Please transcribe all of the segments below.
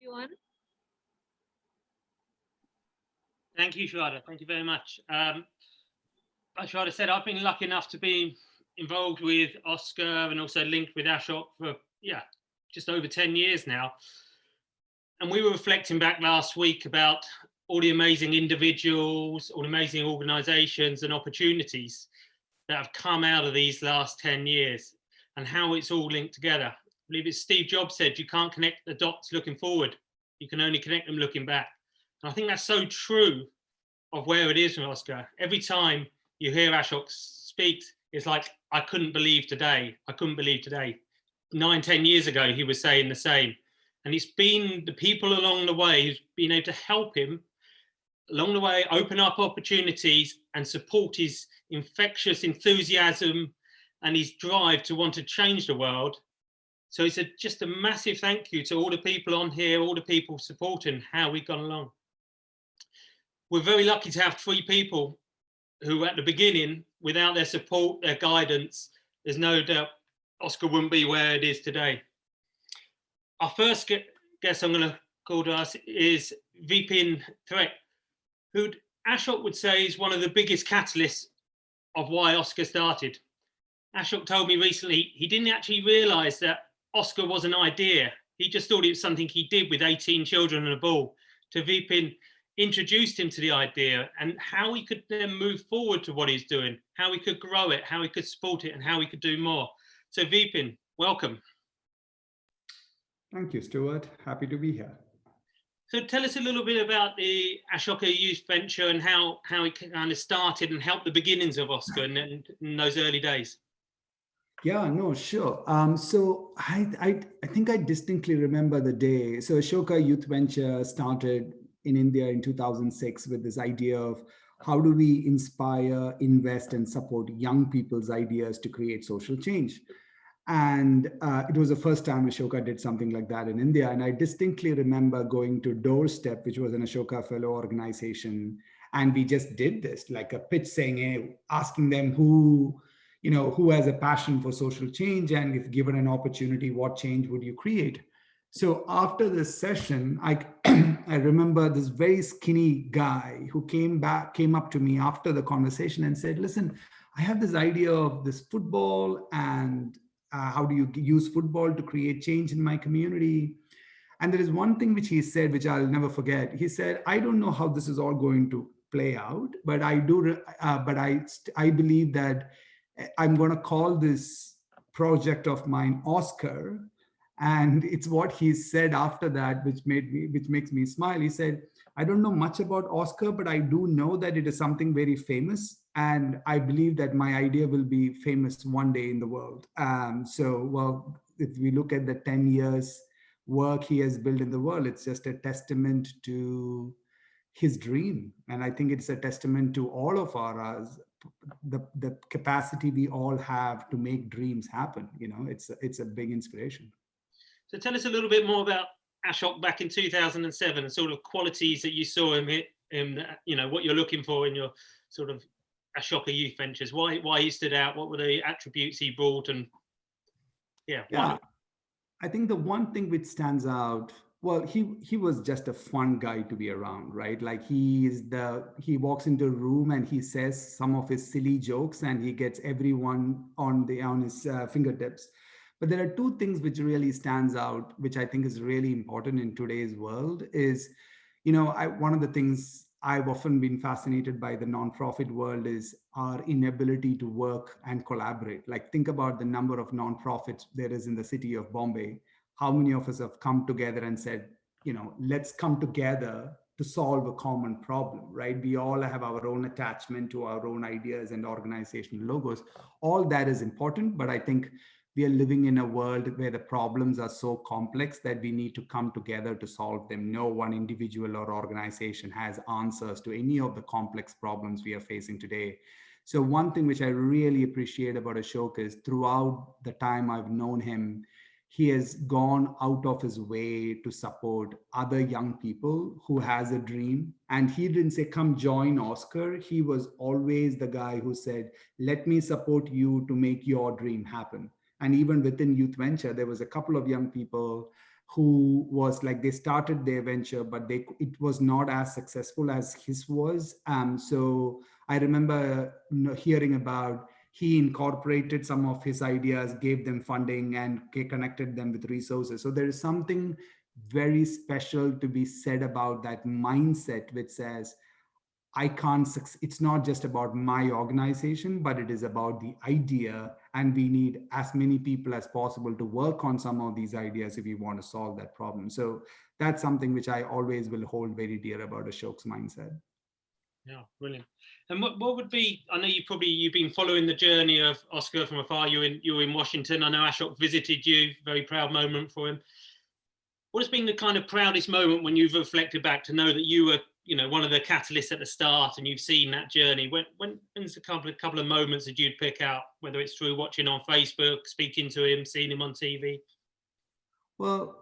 everyone. Thank you, Shwada. Thank you very much. As Shwada said, I've been lucky enough to be involved with ASHOKA and also linked with ASHOK for, just over 10 years now. And we were reflecting back last week about all the amazing individuals, all the amazing organizations and opportunities that have come out of these last 10 years and how it's all linked together. I believe it's Steve Jobs said, you can't connect the dots looking forward. You can only connect them looking back. And I think that's so true of where it is from ASHOKA. Every time you hear Ashok speak, it's like, I couldn't believe today. I couldn't believe today. 9-10 years ago, he was saying the same. And it's been the people along the way who's been able to help him along the way, open up opportunities and support his infectious enthusiasm and his drive to want to change the world. So it's just a massive thank you to all the people on here, all the people supporting how we've gone along. We're very lucky to have 3 people who at the beginning, without their support, their guidance, there's no doubt ASHOKA wouldn't be where it is today. Our first guest I'm going to call to us is Vipin Thekk, who Ashok would say is one of the biggest catalysts of why ASHOKA started. Ashok told me recently he didn't actually realise that ASHOKA was an idea. He just thought it was something he did with 18 children and a ball. To Vipin introduced him to the idea and how he could then move forward to what he's doing, how he could grow it, how he could support it, and how he could do more. So Vipin, welcome. Thank you, Stuart. Happy to be here. So tell us a little bit about the ASHOKA Youth Venture and how it kind of started and helped the beginnings of ASHOKA in those early days. Yeah, no, sure. So I think I distinctly remember the day. So ASHOKA Youth Venture started in India in 2006 with this idea of how do we inspire, invest, and support young people's ideas to create social change. And it was the first time ASHOKA did something like that in India. And I distinctly remember going to Doorstep, which was an ASHOKA fellow organization. And we just did this, like a pitch saying, hey, asking them who has a passion for social change. And if given an opportunity, what change would you create? So after this session, I remember this very skinny guy who came up to me after the conversation and said, listen, I have this idea of this football and how do you use football to create change in my community? And there is one thing which he said, which I'll never forget. He said, I don't know how this is all going to play out, but I believe that I'm going to call this project of mine Oscar. And it's what he said after that, which makes me smile. He said, I don't know much about Oscar, but I do know that it is something very famous. And I believe that my idea will be famous one day in the world. Well, if we look at the 10 years work he has built in the world, it's just a testament to his dream. And I think it's a testament to all of the capacity we all have to make dreams happen. It's a big inspiration. So tell us a little bit more about Ashok back in 2007 and sort of qualities that you saw in what you're looking for in your sort of ASHOKA Youth Ventures. Why he stood out? What were the attributes he brought? And yeah. I think the one thing which stands out, well, he was just a fun guy to be around, right? Like he walks into a room and he says some of his silly jokes and he gets everyone on his fingertips. But there are 2 things which really stands out, which I think is really important in today's world is, one of the things I've often been fascinated by the nonprofit world is our inability to work and collaborate. Like think about the number of nonprofits there is in the city of Bombay. How many of us have come together and said, let's come together to solve a common problem, right? We all have our own attachment to our own ideas and organizational logos. All that is important, but I think we are living in a world where the problems are so complex that we need to come together to solve them. No one individual or organization has answers to any of the complex problems we are facing today. So one thing which I really appreciate about ASHOKA is throughout the time I've known him, he has gone out of his way to support other young people who has a dream. And he didn't say, come join Oscar. He was always the guy who said, let me support you to make your dream happen. And even within Youth Venture, there was a couple of young people who was like, they started their venture, but it was not as successful as his was. So I remember hearing about, he incorporated some of his ideas, gave them funding, and connected them with resources. So there is something very special to be said about that mindset, which says, I can't, it's not just about my organization, but it is about the idea. And we need as many people as possible to work on some of these ideas if we want to solve that problem. So that's something which I always will hold very dear about Ashok's mindset. Yeah, brilliant. And what would be, I know you've been following the journey of Oscar from afar. You were in Washington. I know Ashok visited you, very proud moment for him. What has been the kind of proudest moment when you've reflected back to know that you were, one of the catalysts at the start, and you've seen that journey? When's a couple of moments that you'd pick out, whether it's through watching on Facebook, speaking to him, seeing him on TV? Well,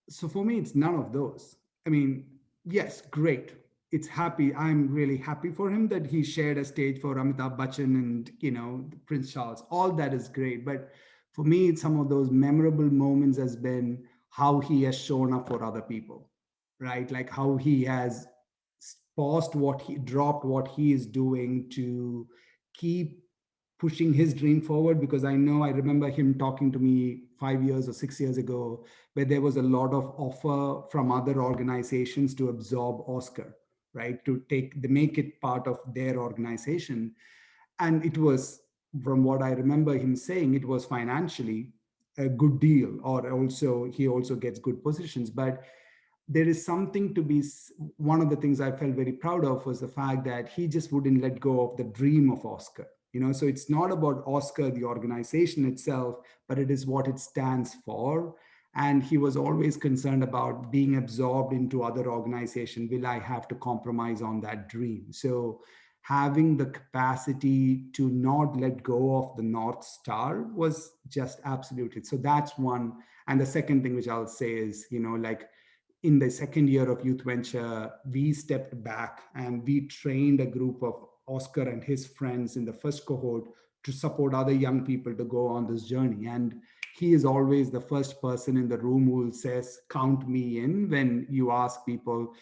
so for me, it's none of those. I mean, yes, great. It's happy. I'm really happy for him that he shared a stage for Amitabh Bachchan and, Prince Charles. All that is great. But for me, some of those memorable moments has been how he has shown up for other people, right? Like how he has dropped what he is doing to keep pushing his dream forward. Because I remember him talking to me 5 years or 6 years ago, where there was a lot of offer from other organizations to absorb Oscar, right? To make it part of their organization. And it was, from what I remember him saying, it was financially a good deal, or he also gets good positions. But there is something to be, one of the things I felt very proud of was the fact that he just wouldn't let go of the dream of Oscar. So it's not about Oscar, the organization itself, but it is what it stands for. And he was always concerned about being absorbed into other organization. Will I have to compromise on that dream? So having the capacity to not let go of the North Star was just absolutely. So that's one. And the second thing which I'll say is, like in the second year of Youth Venture, we stepped back and we trained a group of Oscar and his friends in the first cohort to support other young people to go on this journey. And he is always the first person in the room who says, count me in, when you ask people,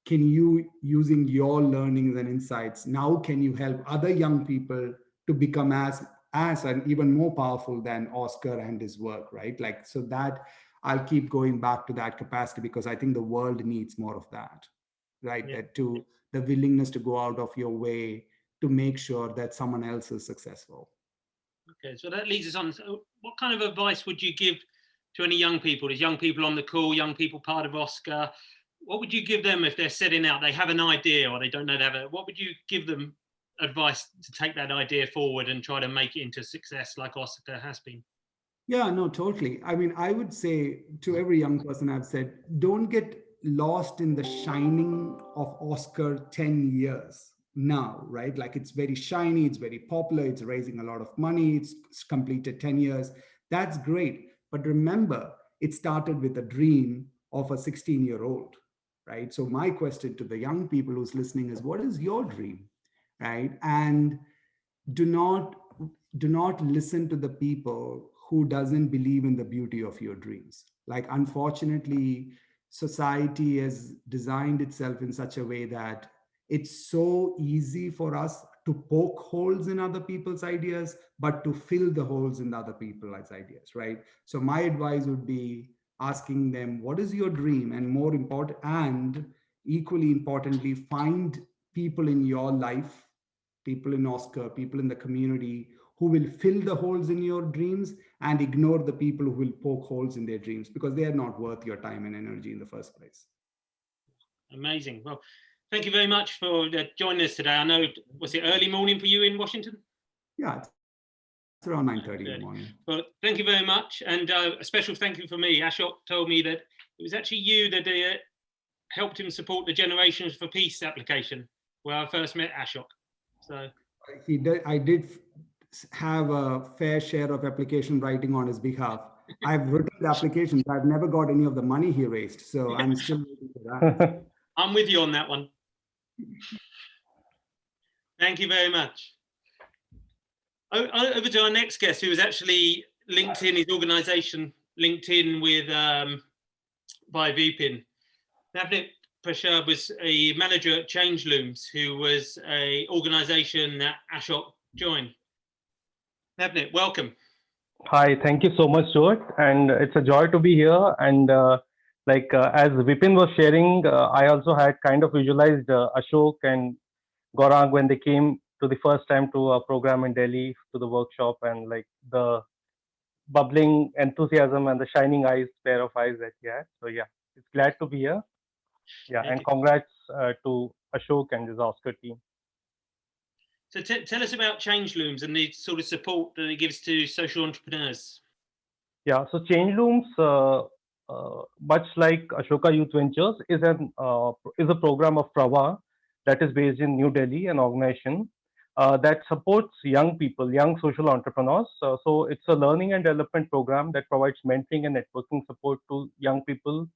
can you, using your learnings and insights, now can you help other young people to become as and even more powerful than Oscar and his work, right? Like, so that I'll keep going back to that capacity, because I think the world needs more of that, right? Yeah. That to the willingness to go out of your way to make sure that someone else is successful. Okay, so that leads us on. So what kind of advice would you give to any young people? There's young people on the call, young people part of Oscar. What would you give them if they're setting out, they have an idea or they don't know they have it? What would you give them advice to take that idea forward and try to make it into success like Oscar has been? Yeah, no, totally. I mean, I would say to every young person, I've said, don't get lost in the shining of Oscar 10 years now, right? Like, it's very shiny, it's very popular, it's raising a lot of money, it's completed 10 years. That's great. But remember, it started with a dream of a 16-year-old, right? So my question to the young people who's listening is, what is your dream, right? And do not listen to the people who doesn't believe in the beauty of your dreams. Like, unfortunately, society has designed itself in such a way that it's so easy for us to poke holes in other people's ideas, but to fill the holes in other people's ideas, right? So my advice would be asking them, what is your dream? And more important, and equally importantly, find people in your life, people in Oscar, people in the community who will fill the holes in your dreams, and ignore the people who will poke holes in their dreams, because they are not worth your time and energy in the first place. Amazing. Well, thank you very much for joining us today. I know, was it early morning for you in Washington? Yeah, it's around 9:30 in the morning. Well, thank you very much. And a special thank you for me. Ashok told me that it was actually you that helped him support the Generations for Peace application, where I first met Ashok. So I did have a fair share of application writing on his behalf. I've written the applications. I've never got any of the money he raised. So I'm still waiting for that. I'm with you on that one. Thank you very much. Over to our next guest, who is actually linked in, his organization linked in with by Vipin. Navneet Prakash was a manager at Change Looms, who was an organisation that ASHOKA joined. Navneet, welcome. Hi, thank you so much, Stuart. And it's a joy to be here. And as Vipin was sharing, I also had kind of visualized Ashok and Gaurang when they came to the first time to a program in Delhi to the workshop, and like the bubbling enthusiasm and the shining eyes, pair of eyes that he had. So yeah, it's glad to be here. Yeah, Thank and you. congrats to Ashok and his Oscar team. So tell us about Change Looms and the sort of support that it gives to social entrepreneurs. Yeah, so Change Looms, much like Ashoka Youth Ventures, is a program of Prava that is based in New Delhi, an organization that supports young people, young social entrepreneurs. So it's a learning and development program that provides mentoring and networking support to young people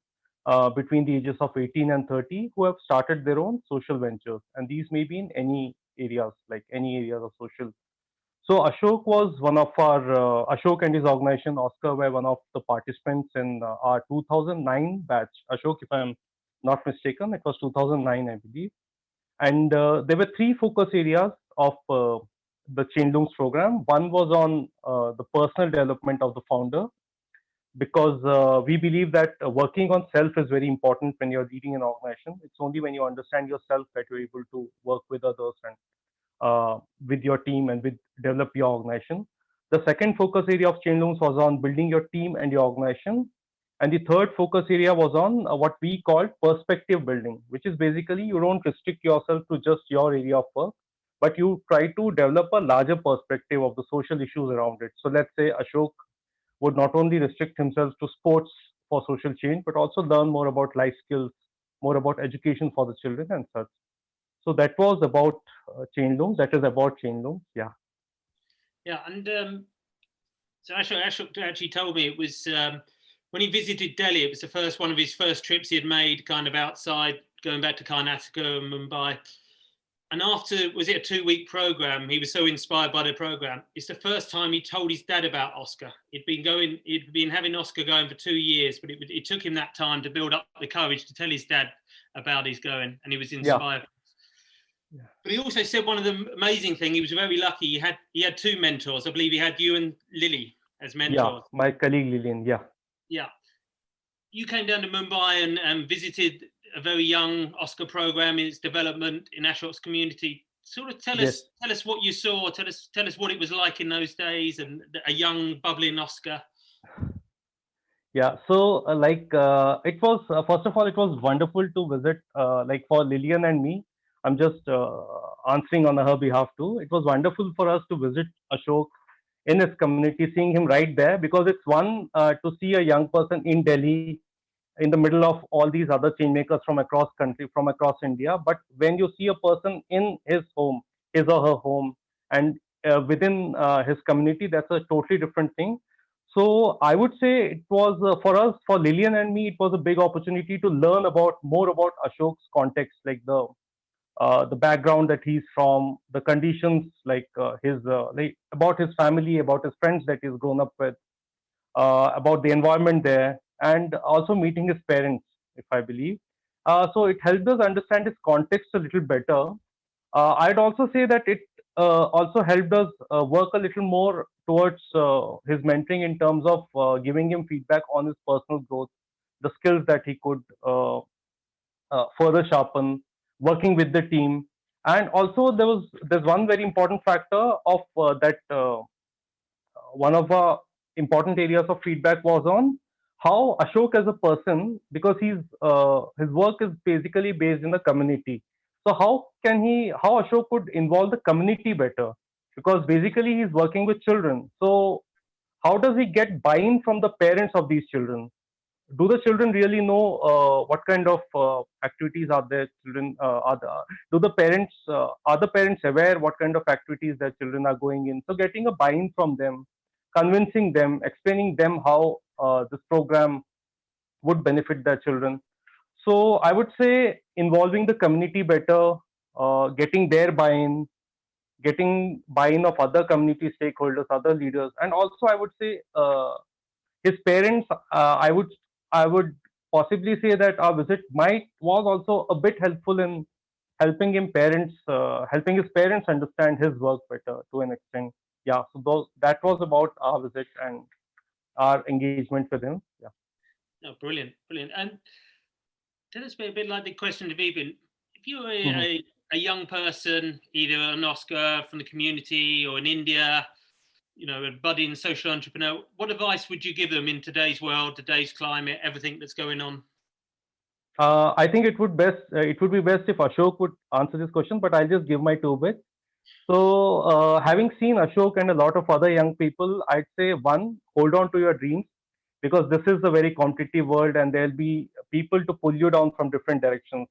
between the ages of 18 and 30 who have started their own social ventures, and these may be in any areas, like any areas of social. So Ashok was one of our Ashok and his organization Oscar were one of the participants in our 2009 batch. Ashok, if I'm not mistaken, it was 2009, I believe. And there were three focus areas of the Chain Looms program. One was on the personal development of the founder, because we believe that working on self is very important when you're leading an organization. It's only when you understand yourself that you're able to work with others and with your team and with develop your organization. The second focus area of Chain Looms was on building your team and your organization. And the third focus area was on what we call perspective building, which is basically you don't restrict yourself to just your area of work, but you try to develop a larger perspective of the social issues around it. So let's say Ashok would not only restrict himself to sports for social change, but also learn more about life skills, more about education for the children and such. So that was about Chain Looms. That is about Chain Looms. Yeah. Yeah, and so Ashok actually told me it was when he visited Delhi, it was the first one of his first trips he had made, kind of outside, going back to Karnataka and Mumbai. And after, was it a 2-week program? He was so inspired by the program. It's the first time he told his dad about Oscar. He'd been having Oscar going for 2 years, but it took him that time to build up the courage to tell his dad about his going, and he was inspired. Yeah. But he also said one of the amazing things, he was very lucky. He had two mentors. I believe he had you and Lily as mentors. Yeah, my colleague Lillian. Yeah. Yeah. You came down to Mumbai and visited a very young Oscar program in its development in Ashok's community. Sort of tell us what you saw. Tell us what it was like in those days, and a young bubbling Oscar. Yeah, so it was first of all, it was wonderful to visit. Like for Lillian and me, I'm just answering on her behalf too. It was wonderful for us to visit Ashok in his community, seeing him right there, because it's one to see a young person in Delhi in the middle of all these other change makers from across country, from across India. But when you see a person in his home, his or her home, and within his community, that's a totally different thing. So I would say it was for us, for Lillian and me, it was a big opportunity to learn about more about Ashok's context, like the background that he's from, the conditions, like like about his family, about his friends that he's grown up with, about the environment there, and also meeting his parents, if I believe. So it helped us understand his context a little better. I'd also say that it also helped us work a little more towards his mentoring in terms of giving him feedback on his personal growth, the skills that he could further sharpen, working with the team. And also there's one very important factor of that one of our important areas of feedback was on how Ashok as a person, because his work is basically based in the community. So how Ashok could involve the community better? Because basically he's working with children. So how does he get buy-in from the parents of these children? Do the children really know what kind of activities are their children do the parents are the parents aware what kind of activities their children are going in? So getting a buy-in from them, convincing them, explaining them how this program would benefit their children. So I would say involving the community better, getting their buy-in, getting buy-in of other community stakeholders, other leaders, and also I would say his parents, I would possibly say that our visit was also a bit helpful in helping his parents understand his work better to an extent. Yeah, so that was about our visit and our engagement with him. Yeah. Oh, brilliant, brilliant. And tell us a bit like the question to Vipin. If you were Mhm. a young person, either an Oscar from the community or in India, a budding social entrepreneur, what advice would you give them in today's world, today's climate, everything that's going on? I think it would be best if Ashok would answer this question, but I'll just give my two bits. So, having seen Ashok and a lot of other young people, I'd say one, hold on to your dreams because this is a very competitive world and there'll be people to pull you down from different directions,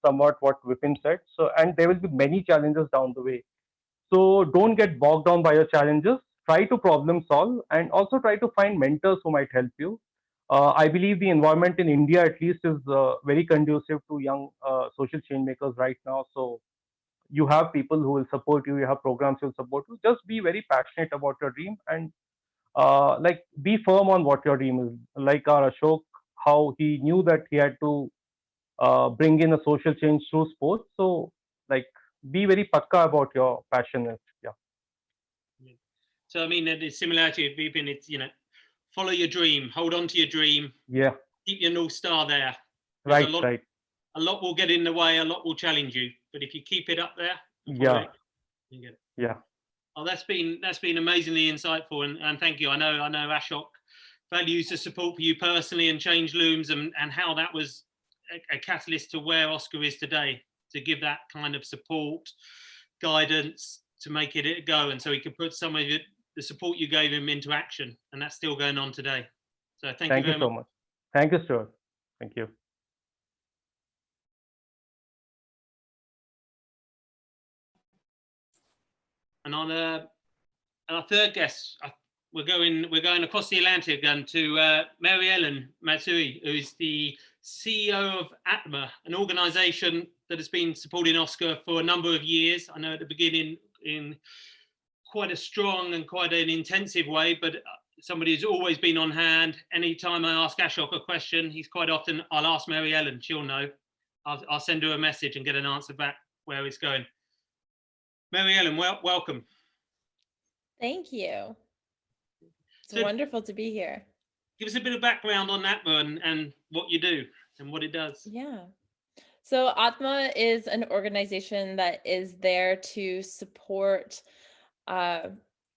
somewhat what Vipin said. So, and there will be many challenges down the way. So, don't get bogged down by your challenges. Try to problem solve and also try to find mentors who might help you. I believe the environment in India, at least, is very conducive to young social change makers right now. So, you have people who will support you, you have programs who will support you. Just be very passionate about your dream and like be firm on what your dream is. Like our Ashok, how he knew that he had to bring in a social change through sports. So like be very pakka about your passion is. Yeah. So I mean, the similarity of Vipin, it's follow your dream, hold on to your dream, Yeah. keep your North Star there. There's Right. Right. a lot will get in the way, a lot will challenge you, but if you keep it up there and follow Yeah. it, you get it. Yeah. Oh, that's been amazingly insightful, and thank you. I know Ashok values the support for you personally and Change Looms, and how that was a catalyst to where Oscar is today, to give that kind of support, guidance to make it go, and so he could put some of the support you gave him into action, and that's still going on today. So thank you Thank you very so much. much. Thank you, Stuart. Thank you. And on our third guest, we're going across the Atlantic again to Mary Ellen Matsui, who is the CEO of ATMA, an organisation that has been supporting Oscar for a number of years. I know at the beginning in quite a strong and quite an intensive way, but somebody who's always been on hand. Anytime I ask Ashok a question, he's quite often, I'll ask Mary Ellen, she'll know. I'll send her a message and get an answer back where it's going. Mary Ellen, welcome. Thank you. It's wonderful to be here. Give us a bit of background on ATMA and what you do and what it does. Yeah. So ATMA is an organization that is there to support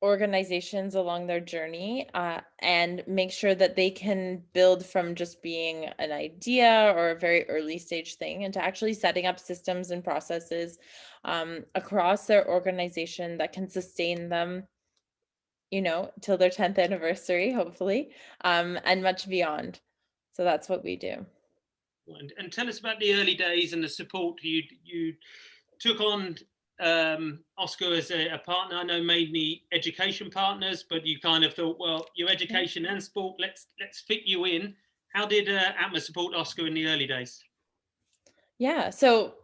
organizations along their journey and make sure that they can build from just being an idea or a very early stage thing into actually setting up systems and processes across their organization that can sustain them till their 10th anniversary, hopefully, and much beyond. So that's what we do. And tell us about the early days and the support you took on Oscar as a partner. I know mainly education partners, but you kind of thought, well, your education and sport, let's fit you in. How did ATMA support Oscar in the early days? Yeah, so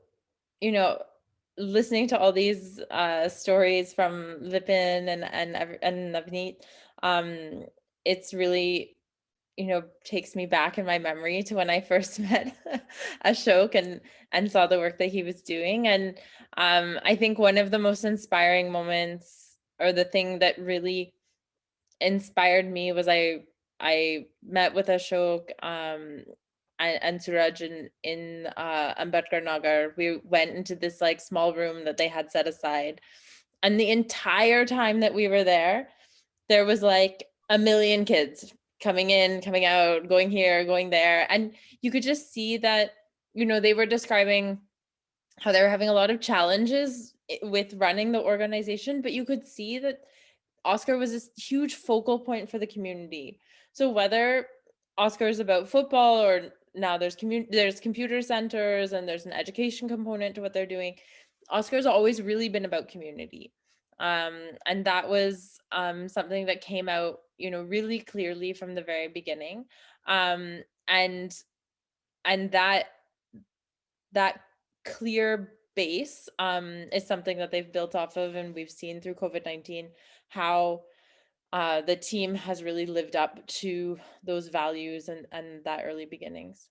listening to all these stories from Vipin and Navneet, it's really takes me back in my memory to when I first met Ashok and saw the work that he was doing. And I think one of the most inspiring moments, or the thing that really inspired me, was I met with Ashok and Suraj in Ambedkar Nagar. We went into this like small room that they had set aside. And the entire time that we were there was like a million kids coming in, coming out, going here, going there. And you could just see that, they were describing how they were having a lot of challenges with running the organization, but you could see that Oscar was this huge focal point for the community. So whether Oscar is about football, or now there's computer centers and there's an education component to what they're doing, Oscar's always really been about community. And that was something that came out, really clearly from the very beginning. And that clear base is something that they've built off of, and we've seen through COVID-19 how the team has really lived up to those values and that early beginnings.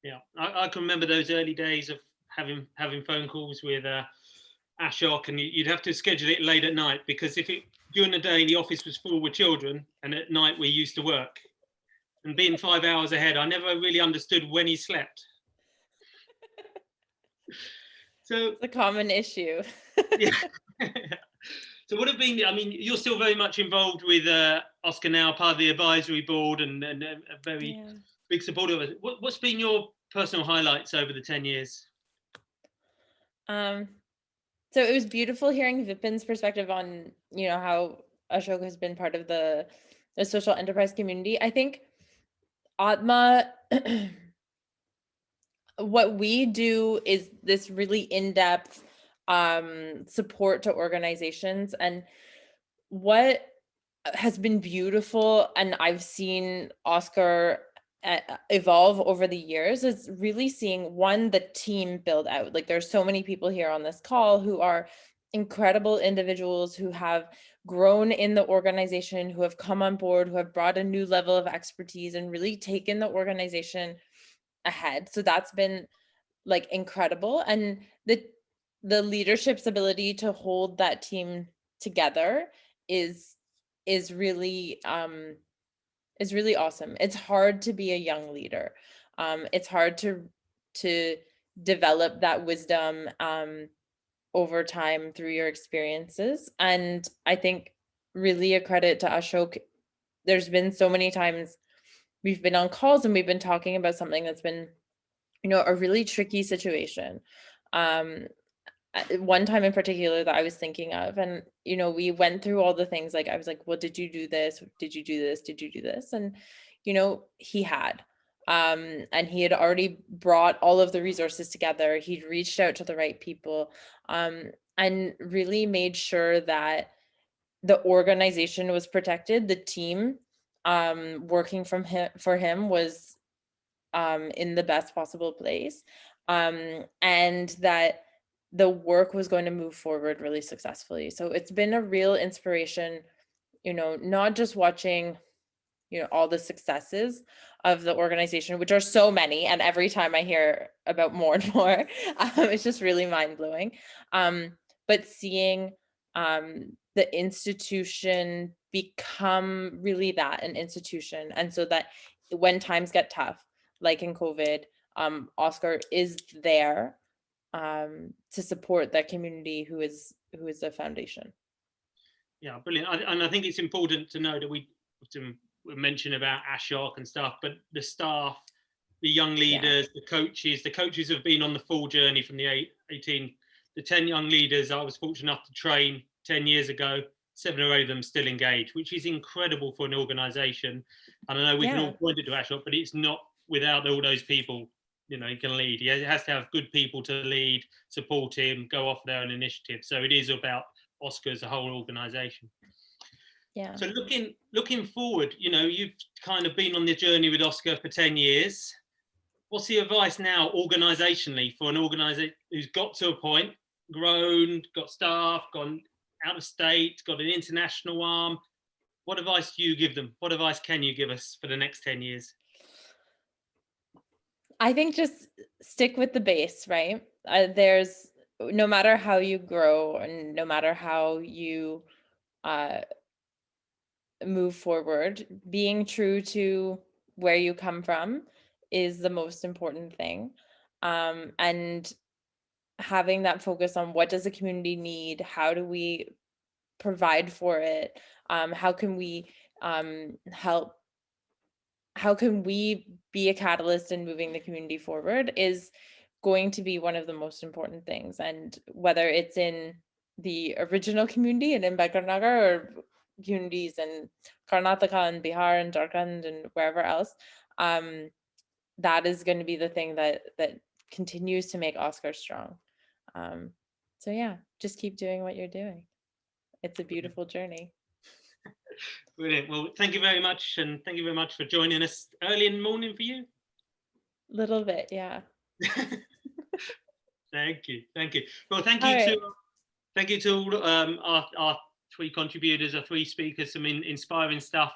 Yeah, I can remember those early days of having phone calls with ASHOK, and you'd have to schedule it late at night, because if it during the day the office was full with children, and at night we used to work, and being 5 hours ahead, I never really understood when he slept. So It's a common issue. yeah. So what have been, I mean, you're still very much involved with ASHOKA now, part of the advisory board, and a very big supporter of it. What's been your personal highlights over the 10 years? So it was beautiful hearing Vipin's perspective on, you know, how ASHOKA has been part of the social enterprise community. I think ATMA, what we do is this really in-depth support to organizations. And what has been beautiful, and I've seen Oscar evolve over the years, is really seeing, one, the team build out. Like, there's so many people here on this call who are incredible individuals who have grown in the organization, who have come on board, who have brought a new level of expertise and really taken the organization ahead. So that's been like incredible. And the leadership's ability to hold that team together is really awesome. It's hard to be a young leader. It's hard to develop that wisdom over time through your experiences. And I think really a credit to Ashok. There's been so many times we've been on calls and we've been talking about something that's been, you know, a really tricky situation. One time in particular that I was thinking of, and, you know, we went through all the things, like, I was like, well, did you do this? Did you do this? Did you do this? And, you know, he had, and he had already brought all of the resources together. He'd reached out to the right people, and really made sure that the organization was protected. The team, working for him was, in the best possible place, and that the work was going to move forward really successfully. So it's been a real inspiration, you know, not just watching, you know, all the successes of the organization, which are so many, and every time I hear about more and more, it's just really mind-blowing. But seeing the institution become really that, an institution, and so that when times get tough, like in COVID, Oscar is there to support that community who is the foundation. Yeah, brilliant. And I think it's important to know that we mention about ASHOK and stuff, but the staff, the young leaders, the coaches have been on the full journey from the 10 young leaders I was fortunate enough to train 10 years ago. 7 or 8 of them still engaged, which is incredible for an organization. And I know we can all point it to ASHOK, but it's not without all those people. You know, he can lead. He has to have good people to lead, support him, go off their own initiative. So it is about Oscar as a whole organization. Yeah. So looking forward, you know, you've kind of been on the journey with Oscar for 10 years. What's the advice now, organizationally, for an organization who's got to a point, grown, got staff, gone out of state, got an international arm? What advice do you give them? What advice can you give us for the next 10 years? I think just stick with the base, right? There's, no matter how you grow and no matter how you move forward, being true to where you come from is the most important thing. And having that focus on, what does the community need? How do we provide for it? How can we help? How can we be a catalyst in moving the community forward is going to be one of the most important things. And whether it's in the original community in Ambedkarnagar, or communities in Karnataka and Bihar and Jharkhand and wherever else, that is going to be the thing that continues to make Oscar strong. So yeah, just keep doing what you're doing. It's a beautiful journey. Brilliant. Well, thank you very much, and thank you very much for joining us early in the morning for you. Little bit, yeah. Thank you. Well, thank you to all our 3 contributors, our 3 speakers, some inspiring stuff.